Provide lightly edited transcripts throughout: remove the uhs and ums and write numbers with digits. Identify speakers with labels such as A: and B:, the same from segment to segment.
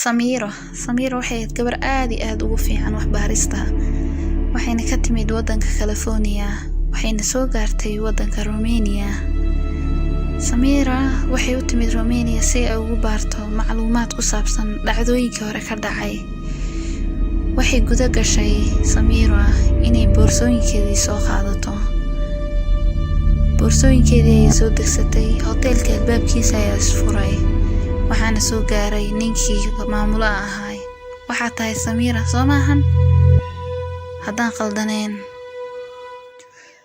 A: Samira waxay gabar aad iyo aad ugu fiican waxbarista. Waxayna ka timid wadanka California, waxayna soo gaartay wadanka Romania. Samira waxay u timid Romania si ay ugu baarto macluumaad ku saabsan dhacdooyinkii hore ka dhacay. Waxay guda gashay Samira inay boorsooyinkeedii soo qaadato. Boorsooyinkeedii ay soo degsatay hotelka albaabkiisa ayaa isfuray. waxaana soo gaaray ninkii maamula ahaa. Waxa tahay Samira soo maahan haddaan qaldaneen.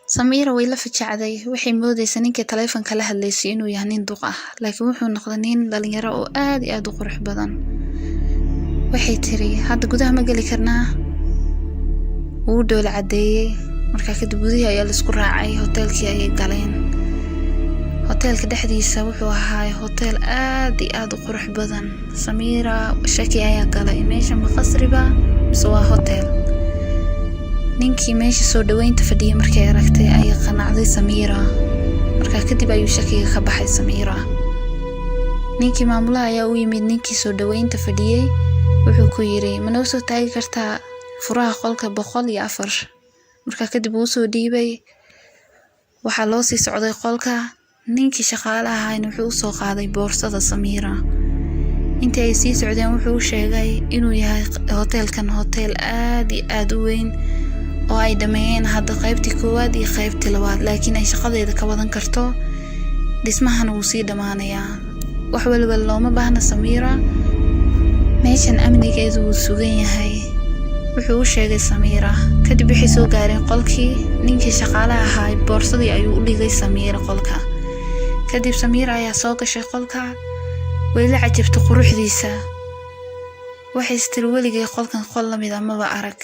A: Samira way la fajacday, waxay moodaysaa ninkii taleefanka la hadlaysay inuu yahay nin duq ah, laakiin wuxuu noqday nin dhalinyaro oo aad iyo aad u qurux badan. waxay tiri hadda gudaha ma gali karnaa. wuu dhowl cadeeyay, markaa kadib gudaha ayaa la isku raacay, hotelkii ayay galeen. hotelka dhexdiisa wuxuu ahaa hotel aad iyo aad u qurux badan. Samira shaki ayaa galay, meesha ma qasriba mise waa hotel. ninkii meesha soo dhaweynta fadhiyay markay aragtay ayay qanacday Samira. markaa kadib ayuu shakiga ka baxay Samira. ninkii maamulaha ayaa u yimid ninkii soo dhaweynta fadhiyay, wuxuu ku yiri ma noo soo taagi kartaa furaha qolka 104. markaa kadib uu soo dhiibay. waxaa loo sii socday qolka. ninkii shaqaalaha ahaayna wuxuu soo qaaday boorsada Samira. intii ay sii socdeen wuxuu sheegay inuu yahay hotelkan hotel aad iyo aad u weyn oo ay dhameeyeen hadda qaybtii koowaad iyo qaybtii labaad, laakiin ay shaqadeeda ka wadan karto. dhismahan uu sii dhamaanayaa. wax walba looma baahna Samira. meeshan amnigeedu wuu sugan yahay. wuxuu u sheegay Samira. kadib wixii soo gaareen qolkii. ninkii shaqaalaha ahaa boorsadii ayuu u dhigay Samira qolka. kadib Samira ayaa soo gashay qolka. way la cajabtay quruxdiisa. waxay istir weligay qolkan qol la mid ah maba arag.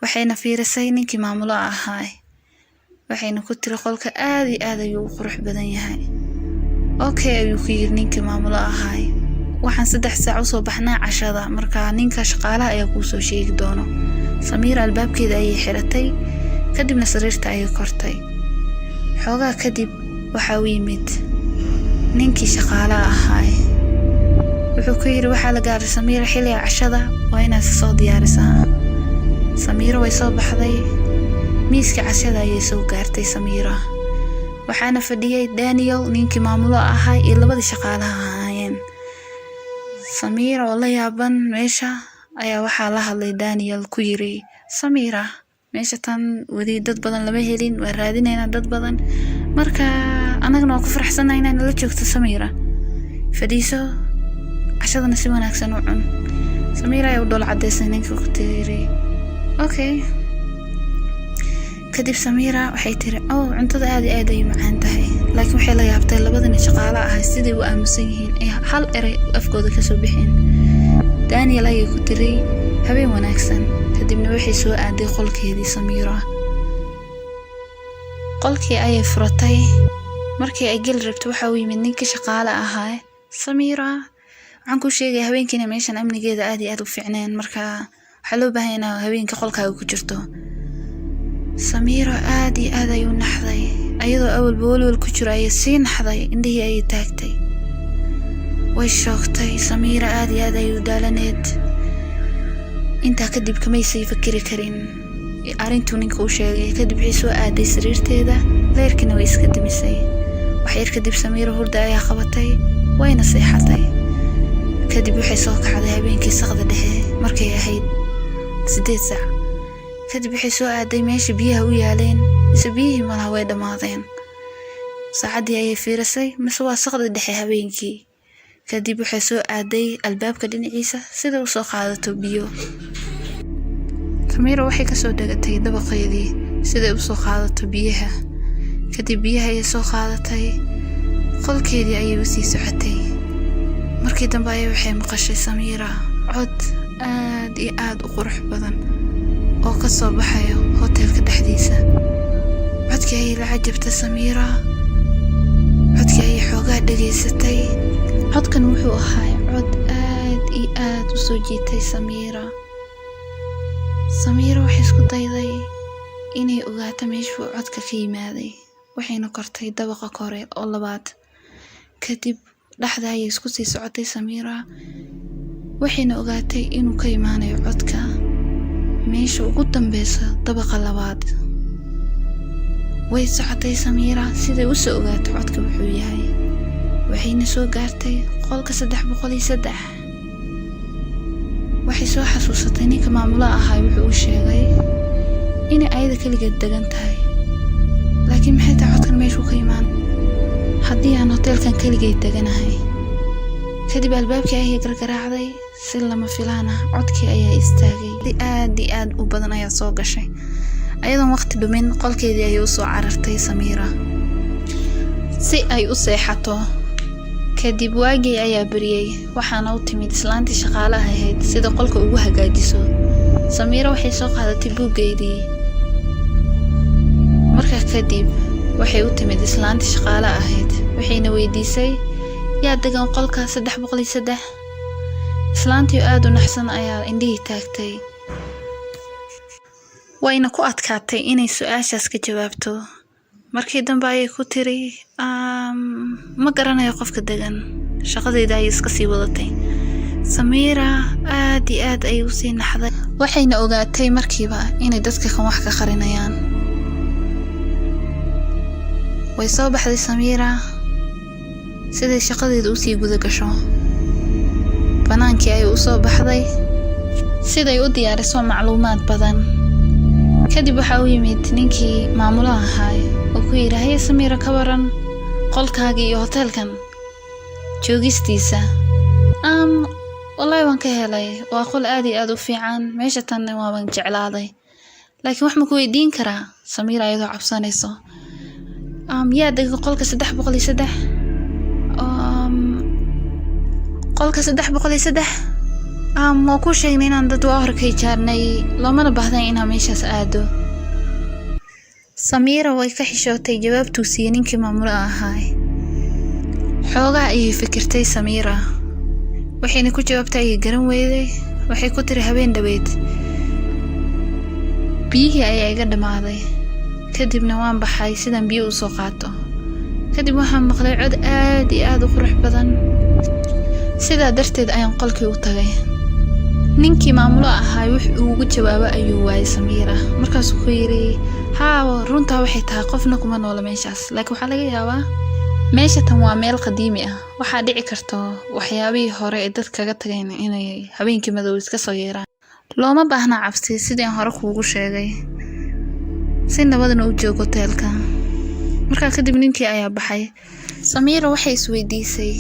A: waxayna fiirisay ninkii maamula ahaa. waxayna ku tiri qolka aad iyo aad ayuu u qurux badan yahay. okay ayuu ku yiri ninkii maamula ahaa. waxaan 3 saac u soo baxnaa cashada, markaa ninka shaqaalaha ayaa ku soo sheegi doono. Samira albaabkeeda ayay xiratay, kadibna sariirta ayay kortay. xoogaa kadib waxa uu yimid ninkii shaqaalaha ahaa. wuxuu ku yiri waxa la gaaray Samira xilliga cashada, waa inaad soo diyaarisaa. Samira way soo baxday. miiska cashada ayay soo gaartay Samira. waxaana fadhiyay Daniel ninkii maamula ahaa iyo labadii shaqaalaha ahaayeen. Samira oo la yaaban meesha ayaa waxaa la hadlay Daniel ku yiri Samira meesha tan wadi dad badan lama helin, waa raadinayna dad badan, marka anaguna ku faraxsanahay inaan la joogto Samira. fadhiiso cashadana si wanaagsan u cun. Samira ayaa u dhowl cadeysay ninkii ku tiri okay. kadib Samira waxay tiri cuntada aad iyo aad ay macaan tahay, laakiin waxay la yaabtay labadii shaqaalaha ahaa sidii u aamusan yihiin ee hal eray afkooda ka soo bixin. Daniel ayay ku tiri habeen wanaagsan. kadibna waxay soo aaday qolkeedii Samira. qolkii ayay furatay. markii ay gal rabtay waxa uu yimid ninkii shaqaalaha ahaa. Samira waxaan ku sheegay habeenkii meeshan amnigeeda aad iyo aad u fiicneen, markaa waxa loo baahan yahay habeenkii qolkaaga ku jirto. Samira aad iyo aad ay u naxday, ayadoo awalba walwal ku jiro ayay sii naxday, indhihii ayay taagtay. way shoogtay. Samira aad iyo aad ay u daalaneed. intaa kadib kamay sii fikiri karin arrintuu ninka u sheegay. kadib waxay soo aaday sariirteeda, leerkina way iska dimisay. wax yar kadib Samira hurda ayaa qabatay, wayna seexatay. kadib waxay soo kacday habeenkii saqda dhexe markay ahayd 8 saac. kadib waxay soo aaday meesha biyaha u yaaleen, biyihii malaha way dhamaadeen. saacadii ayay fiirisay, mise waa saqda dhexe habeenkii. kadib waxay soo aaday albaabka dhinaciisa sida uu soo qaadato biyo. Samira waxay ka soo dhagatay dabaqeedii sida uu soo qaadato biyaha. kadib biyaha ay soo qaadatay, qolkeedii ayay u sii socotay. markii dambe ay waxay maqashay Samira cod aad iyo aad u qurux badan oo ka soo baxayo hotelka dhexdiisa. codkii ay la cajabtay Samira. codkii ay xoogaa dhageysatay. codkan wuxuu ahaa cod aad iyo aad u soo jiitay Samira. Samira waxay isku dayday inay ogaato meeshuu codka ka yimaaday. waxayna kortay dabaqa kore oo labaad. kadib dhaxda ayay isku sii socotay Samira. waxayna ogaatay inuu ka imaanayo codka meesha ugu dambeysa dabaqa labaad. way socotay Samiira siday u soo ogaatay codka wuxuu yahay, waxayna soo gaartay qolka 303. waxay soo xasuusatay ninka maamulaha ahaa wuxuu u sheegay in ayada kaligeed degan tahay, laakiin maxay tahay codkan meesha ka imaan haddii aan hotelkan kaligeed deganahay. kadib albaabkii ayay gargaraacday, si lama filaan ah codkii ayaa istaagay. aad u badan ayaa soo gashay, ayadoon waqti dhumin qolkeedii ayay u soo carartay Samiira si ay u seexato. kadib waagii ayaa bariyay, waxaana u timid islaantii shaqaalaha ahayd sida qolka ugu hagaajiso. Samiira waxay soo qaadatay buugeedii. markaa kadib waxay u timid islaantii shaqaalaha ahayd, waxayna weydiisay yaa degan qolka 303. islaantii aad u naxsan ayaa indhihii taagtay, wayna ku adkaatay inay su'aashaas ka jawaabto. markii dambe ayay ku tiri ma garanayo qofka degan, shaqadeeda ayay iska sii wadatay. Samiira aad ay u sii naxday, waxayna ogaatay markiiba inay dadka kan wax ka qarinayaan. way soo baxday Samiira siday shaqadeeda u sii guda gasho. banaankii ay u soo baxday siday u diyaariso macluumaad badan. kadib waxa uu yimid ninkii maamulaha ahaa oo ku yiraahday Samiira ka waran qolkaagii iyo hotelkan joogistiisa. wallahi waan ka helay, waa qol aad u fiican, meesha tan waan jeclaaday, laakiin wax ma ku weydiin karaa? Samiira ayadoo cabsanayso yaa degan qolka 303. qolka 303 ma ku sheegnay inaan dad waa hor ka jaarnay, loomana baahdan inaan meeshaas aado. Samiira way ka xishootay jawaabtuu siiyay ninkii maamulaha ahaa. xoogaa ayay fikirtay Samiira, waxayna ku jawaabtay ay garan weyday. waxay ku tiri habeen dhaweed biyihii ayaa iga dhamaaday, kadibna waan baxay sidaan biyo u soo qaato. kadib waxaan maqlay cod aad u qurux badan, sidaa darteed ayaan qolkii u tagay. ninkii maamulaha ahaa wuxuu ugu jawaabay ayuu waayay Samiira. markaasuu ku yiri runtaa waxay tahay qofna kuma noola meeshaas, laakiin waxaa laga yaabaa meesha tan waa meel qadiimi ah, waxaa dhici karto waxyaabihii hore ee dadka kaga tageen inay habeenkii madow iska soo yeeraan. looma baahna cabsi, sidii aan hore kuugu sheegay, si nabadna u joogo hotelka. markaa kadib ninkii ayaa baxay. Samiira waxay isweydiisay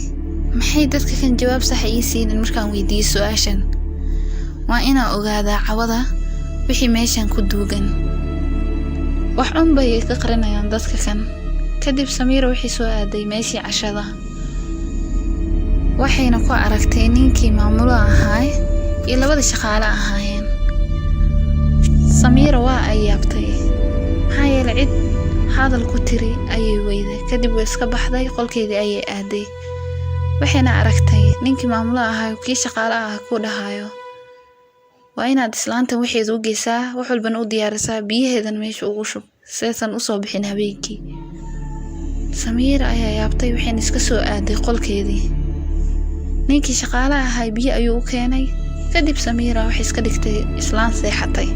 A: maxay dadka kan jawaab sax ii siinin markaan weydiiyay su'aashan. waa inaan ogaadaa cawada wixii meeshan ku duugan, wax bay ka qarinayaan dadka kan. kadib Samiira waxay soo aaday meeshii cashada, waxayna ku aragtay ninkii maamulaha ahaa iyo labada shaqaale ahaayeen. Samiira waa ay yaabtay, maxaa yeelay cid hadal ku tiri ayay weyday. kadib way iska baxday, qolkeedii ayay aaday. waxayna aragtay ninkii maamulaha ahaa kii shaqaalaha ahaa ku dhahayo waa inaad islaantan waxeed u geysaa, wax walbana u diyaarisaa, biyaheedan meesha ugu shub saysan u soo bixin habeenkii. Samiira ayaa yaabtay, waxayna iska soo aaday qolkeedii. ninkii shaqaalaha ahaa biyo ayuu u keenay. kadib Samiira waxay iska dhigtay islaan seexatay.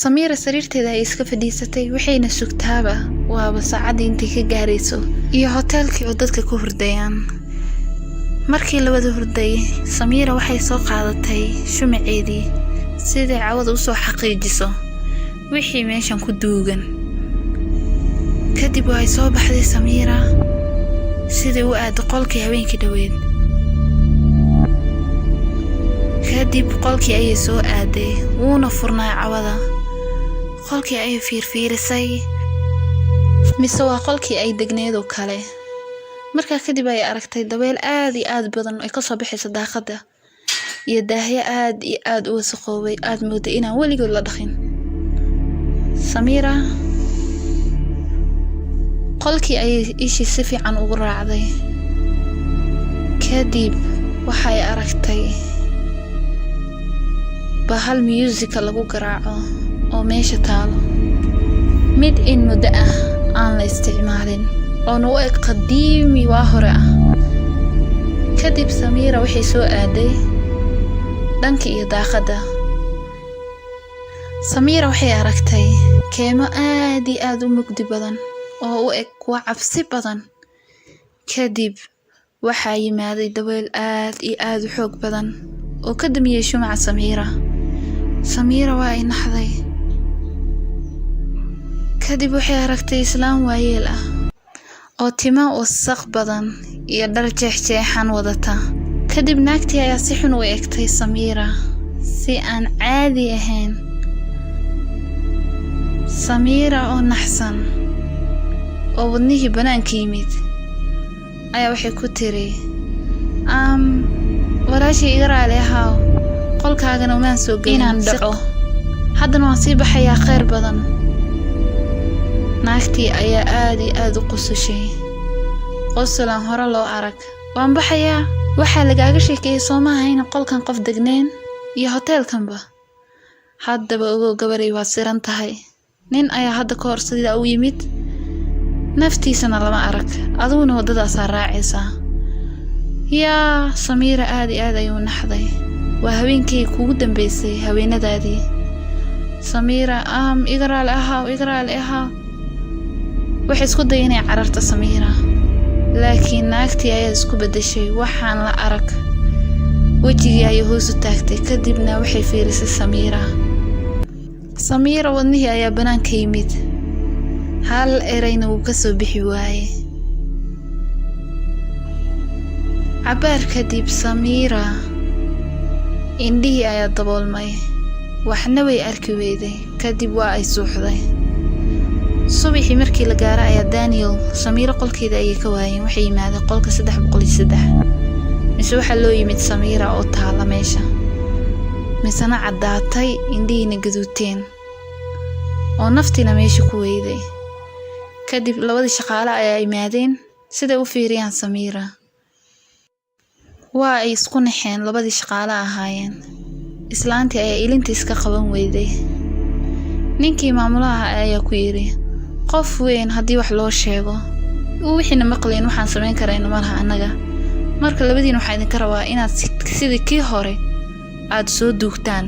A: Samiira sariirteeda ay iska fadhiisatay, waxayna sugtaaba waaba saacadii intay ka gaarayso iyo hotelkii oo dadka ku hurdayaan. markii la wada hurday, Samiira waxay soo qaadatay shumaceedii siday cawada u soo xaqiijiso wixii meeshan ku duugan. kadib way soo baxday Samiira sidii u aad qolkii habeenkii dhaweed. kadib qolkii ayay soo aaday, wuuna furnaa cawada. qolkii ayay fiirfiirisay, mise waa qolkii ay degneed oo kale. markaa kadib ay aragtay dabeel aad badan ay ka soo baxayso daaqada, iyo daahyo aad u wasaqoobay, aad mooday inaan weligood la dhaqin. Samiira qolkii ayay ishii si fiican ugu raacday. kadib waxay aragtay bahal musica lagu garaaco oo meesha taalo, mid in muddo ah aan la isticmaalin, oo noo qadiimi waa hore ah. kadib Samiira waxay soo aaday dhanka iyo daaqada. Samiira waxay aragtay keemo aad iyo aad u mugdi badan oo u eg kuwa cabsi badan. Kadib waxaa yimaaday dabeel aad iyo aad u xoog badan oo ka damiyay shumaca Samiira. Samiira waa ay naxday. kadib waxay aragtay islaan waayeel ah oo timo wasakh badan iyo dhar jeexjeexan wadata. kadib naagtii ayaa si xun u eegtay Samiira si aan caadi ahayn. Samiira oo naxsan oo wadnihii banaanka yimid ayaa waxay ku tiri walaashii iga raali ahaw, qolkaagana umaan soo gelin inaan dhaco, haddana waan sii baxayaa khayr badan. naagtii ayaa aad iyo aad u qosashay, qosalaan hore loo arag. waan baxayaa, waxaa lagaaga sheekeeyay soo maaha in qolkan qof degnayn iyo hoteelkanba. haddaba ogow gabaray waa siran tahay, nin ayaa hadda ka hor sidaa u yimid, naftiisana lama arag, aduguna waddadaasaa raacaysaa. yaa Samiira aad iyo aad ayuu naxday. waa habeenkii kuugu dambeysay haweenadaadii. Samiira iga raali ahaw. waxay isku day inay cararto Samiira, laakiin naagtii ayaa isku bedeshay waxaan la arag. wejigii ayay hoos u taagtay, kadibna waxay fiirisay Samiira. Samiira wadnihii ayaa banaanka yimid, hal erayna wuu ka soo bixi waayey. cabaar kadib Samiira indhihii ayaa daboolmay, waxna way arki weyday. kadib waa ay suuxday. subaxii markii la gaaray ayaa Daniel Samiira qolkeeda ayay ka waayeen. waxay yimaadeen qolka 303. mise waxaa loo yimid Samiira oo taala meesha, misena caddaatay, indhihiina gaduuteen oo naftiina meesha ku weyday. kadib labadii shaqaale ayaa yimaadeen siday u fiiriyaan Samiira. waa ay isku naxeen, labadii shaqaale ahaayeen. islaantii ayaa ilinta iska qaban weyday. ninkii maamulaha ayaa ku yiri, qof weyn haddii wax loo sheego wixiina maqleen waxaan samayn karayno malaha annaga. marka labadiina waxaa idinka rabaa inaad sidii kii hore aad soo duugtaan.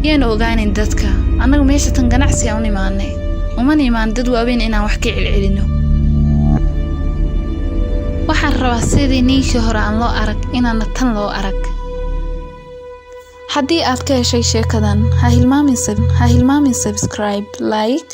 A: yaana ogaanin dadka, annaga meesha tan ganacsi aan u imaanay, uma imaan dad waaweyn inaan wax ka celcelino. waxaan rabaa sidii ninkii hore aan loo arag inaan tan loo arag. haddii aad ka heshay sheekadan ha hilmaamin subscribe, like,